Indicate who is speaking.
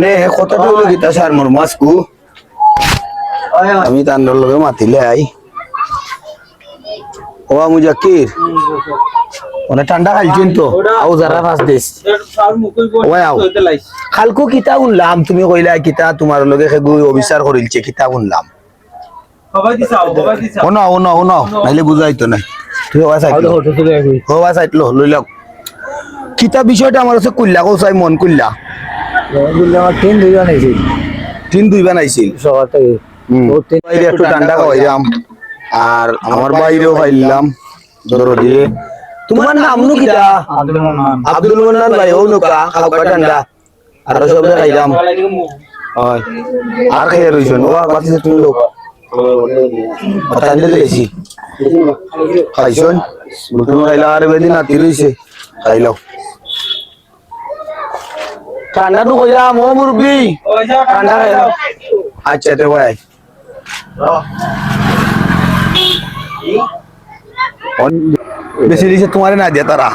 Speaker 1: নে কতটা হলো গীতা স্যার মোর মাসকু আমি তার লগে মাতিলে আই ও মুজাক্কির ওনে ঠান্ডা খাইছেন তো আও যারা ফাস দিস ওই আও খালকু কিতা উনলাম তুমি কইলা কিতা তোমার লগে হেগু অবিচার করিলছে কিতা উনলাম ওনা ওনা ওনা নাইলে বুঝাইতো না তুই ওয়া সাইড হওয়া সাইড লো লই লাও কিতা বিষয়টা আমার কাছে কইলা কও চাই মন কইলা তিন দুই বানাইছিল বাইরে একটু ঠান্ডা খাওয়াইলাম আর আমার বাইরেও খাইলাম ধরো দিয়ে তোমার নাম নু কিটা আব্দুল মান্নান ভাই ও নৌকা খাওয়া ঠান্ডা আর সব খাইলাম হয় আর খেয়ে রইছেন ও বাতি তুমি লোক বাতাইলে দিয়েছি খাইছেন তুমি খাইলা আর বেদিন নাতি রইছে খাইলাও ঠান্ডা তো কইলাম ও মুরব্বি ঠান্ডা খাইলাম আচ্ছা তো ভাই বেশি দিছে তোমারে না দিয়া তারা